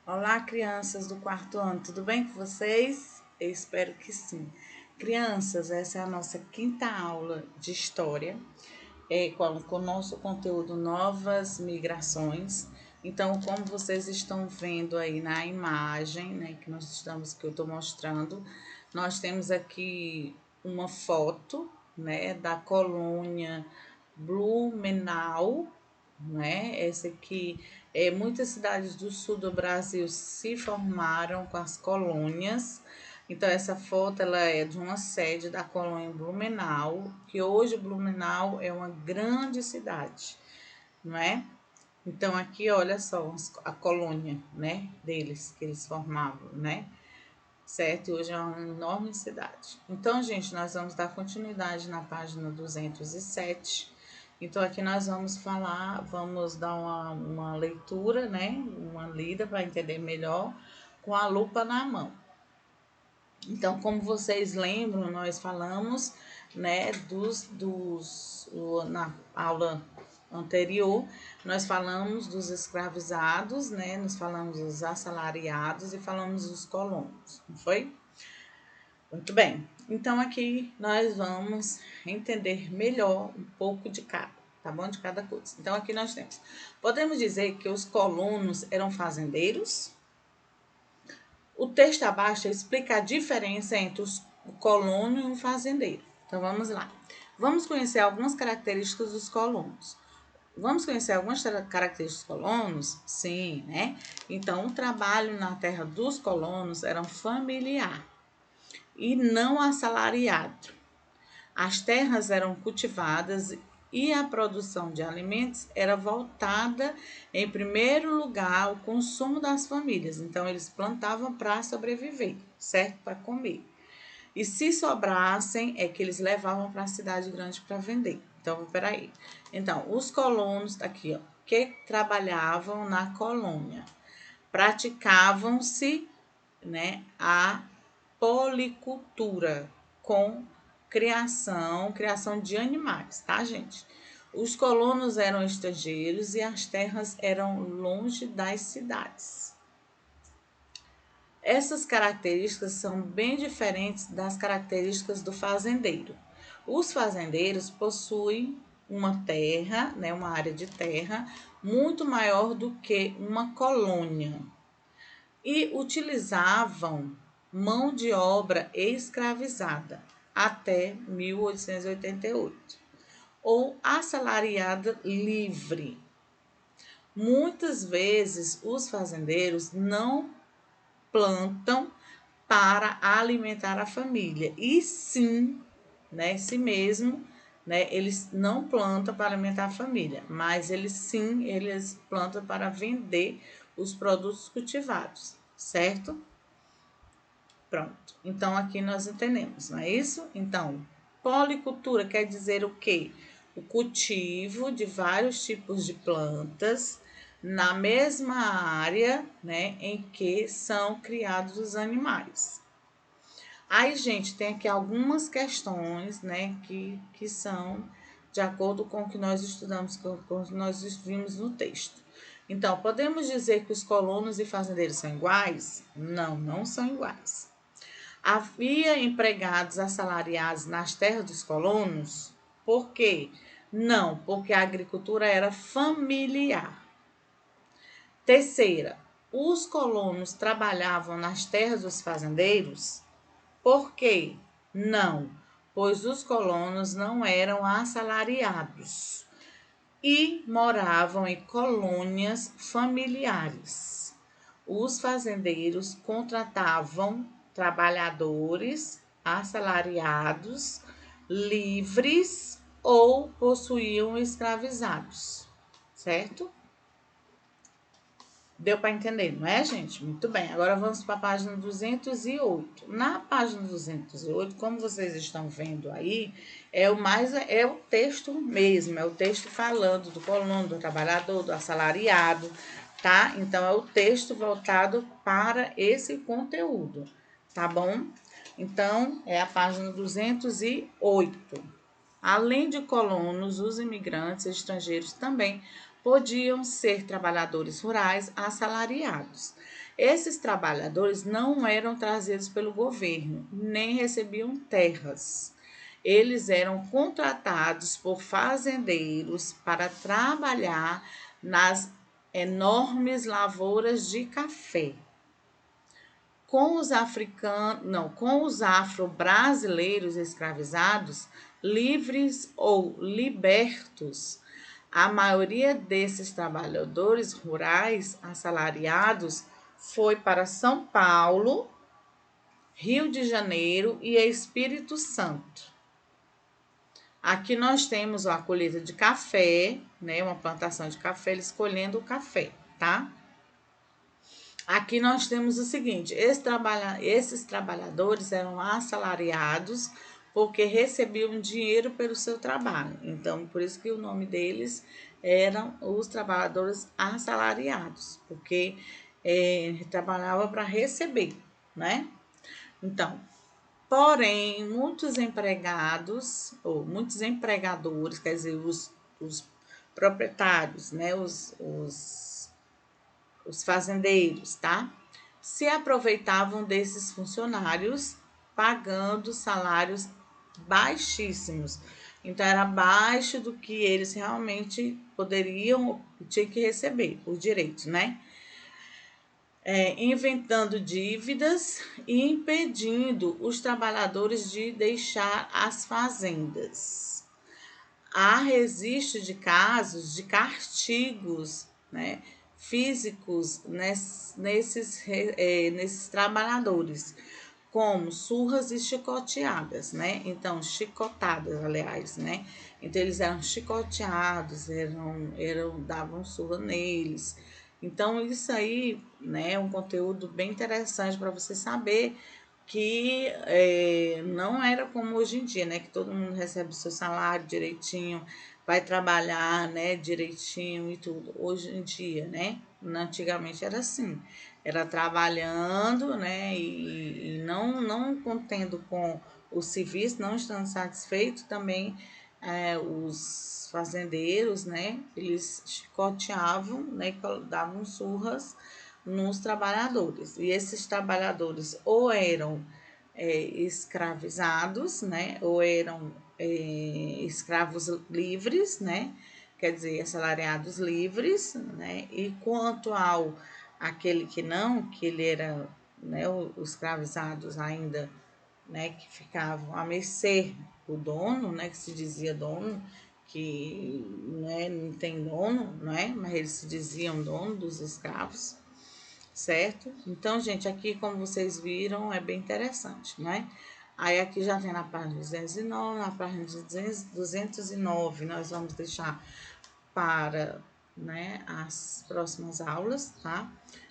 Olá, crianças do quarto ano, tudo bem com vocês? Eu espero que sim. Crianças, essa é a nossa quinta aula de história, com o nosso conteúdo Novas Migrações. Então, como vocês estão vendo aí na imagem, né, que eu estou mostrando, nós temos aqui uma foto, né, da colônia Blumenau, né? Esse aqui, muitas cidades do sul do Brasil se formaram com as colônias. Então, essa foto ela é de uma sede da colônia Blumenau, que hoje Blumenau é uma grande cidade, não é? Então, aqui, olha só a colônia, né, deles, que eles formavam, né? Certo? E hoje é uma enorme cidade. Então, gente, nós vamos dar continuidade na página 207. Então, aqui nós vamos falar, vamos dar uma leitura, né? Uma lida para entender melhor com a lupa na mão. Então, como vocês lembram, nós falamos, né, na aula anterior, nós falamos dos escravizados, né, nós falamos dos assalariados e falamos dos colonos, não foi? Muito bem. Então, aqui nós vamos entender melhor um pouco de cada, tá bom? De cada coisa. Então, aqui nós temos. Podemos dizer que os colonos eram fazendeiros. O texto abaixo explica a diferença entre o colono e o fazendeiro. Então, vamos lá. Vamos conhecer algumas características dos colonos. Vamos conhecer algumas características dos colonos? Sim, né? Então, o trabalho na terra dos colonos era familiar e não assalariado. As terras eram cultivadas e a produção de alimentos era voltada, em primeiro lugar, ao consumo das famílias. Então, eles plantavam para sobreviver, certo? Para comer. E se sobrassem, é que eles levavam para a cidade grande para vender. Então, peraí. Então, os colonos, aqui, ó, que trabalhavam na colônia, praticavam-se, né, a policultura com criação de animais, tá, gente? Os colonos eram estrangeiros e as terras eram longe das cidades. Essas características são bem diferentes das características do fazendeiro. Os fazendeiros possuem uma terra, né, uma área de terra muito maior do que uma colônia e utilizavam mão de obra escravizada até 1888 ou assalariada livre. Muitas vezes os fazendeiros não plantam para alimentar a família, e sim, né, si mesmo, né, eles não plantam para alimentar a família, mas eles plantam para vender os produtos cultivados, certo? Pronto. Então, aqui nós entendemos, não é isso? Então, policultura quer dizer o quê? O cultivo de vários tipos de plantas na mesma área, né, em que são criados os animais. Aí, gente, tem aqui algumas questões, né, que são de acordo com o que nós estudamos, com o que nós vimos no texto. Então, podemos dizer que os colonos e fazendeiros são iguais? Não, não são iguais. Havia empregados assalariados nas terras dos colonos? Por quê? Não, porque a agricultura era familiar. Terceira, os colonos trabalhavam nas terras dos fazendeiros? Por quê? Não, pois os colonos não eram assalariados e moravam em colônias familiares. Os fazendeiros contratavam trabalhadores assalariados, livres ou possuíam escravizados, certo? Deu para entender, não é, gente? Muito bem. Agora vamos para a página 208. Na página 208, como vocês estão vendo aí, é o texto mesmo, é o texto falando do colono, do trabalhador, do assalariado, tá? Então é o texto voltado para esse conteúdo, tá bom? Então é a página 208. Além de colonos, os imigrantes estrangeiros também podiam ser trabalhadores rurais assalariados. Esses trabalhadores não eram trazidos pelo governo, nem recebiam terras. Eles eram contratados por fazendeiros para trabalhar nas enormes lavouras de café. Com os africanos, não, com os afro-brasileiros escravizados, livres ou libertos, a maioria desses trabalhadores rurais assalariados foi para São Paulo, Rio de Janeiro e Espírito Santo. Aqui nós temos a colheita de café, né, uma plantação de café, eles colhendo o café, tá? Aqui nós temos o seguinte: esses trabalhadores eram assalariados porque recebiam dinheiro pelo seu trabalho. Então, por isso que o nome deles eram os trabalhadores assalariados, porque trabalhava para receber, né? Então, porém, muitos empregados, ou muitos empregadores, quer dizer, os proprietários, né? Os fazendeiros, tá? Se aproveitavam desses funcionários pagando salários baixíssimos. Então era abaixo do que eles realmente poderiam, tinham que receber, os direitos, né? Inventando dívidas e impedindo os trabalhadores de deixar as fazendas. Há registro de casos de castigos, né, físicos nesses trabalhadores, como surras e chicoteadas, né? Então, chicotadas, aliás, né? Então, eles eram chicoteados, davam surra neles. Então, isso aí, né, é um conteúdo bem interessante para você saber que não era como hoje em dia, né? Que todo mundo recebe o seu salário direitinho, vai trabalhar, né, direitinho e tudo. Hoje em dia, né? Antigamente era assim, era trabalhando, né? E não contendo com o serviço, não estando satisfeito, também os fazendeiros, né? Eles chicoteavam, né? Davam surras nos trabalhadores. E esses trabalhadores ou eram escravizados, né? Ou eram escravos livres, né? Quer dizer, assalariados livres, né? E quanto ao aquele que não, que ele era, né? Os escravizados ainda, né? Que ficavam à mercê do dono, né? Que se dizia dono, que né, não tem dono, né? Mas eles se diziam dono dos escravos, certo? Então, gente, aqui como vocês viram, é bem interessante, né? Aí aqui já tem na página 209, na página 209, nós vamos deixar para, né, as próximas aulas, tá?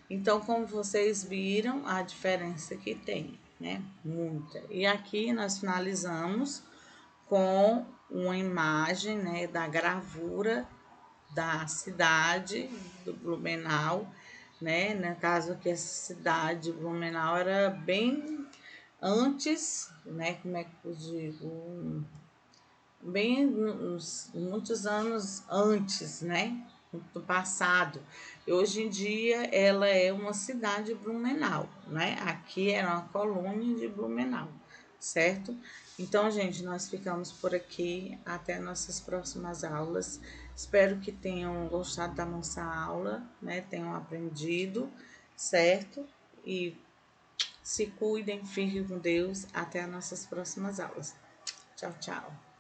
Então, como vocês viram, a diferença que tem, né? Muita. E aqui nós finalizamos com uma imagem, né, da gravura da cidade do Blumenau, né? No caso que essa cidade Blumenau era bem antes, né? Como é que eu digo? Bem muitos anos antes, né? Do passado. E hoje em dia ela é uma cidade Blumenau, né? Aqui era uma colônia de Blumenau, certo? Então, gente, nós ficamos por aqui. Até nossas próximas aulas. Espero que tenham gostado da nossa aula, né? Tenham aprendido, certo? E se cuidem, fiquem com Deus. Até as nossas próximas aulas. Tchau, tchau.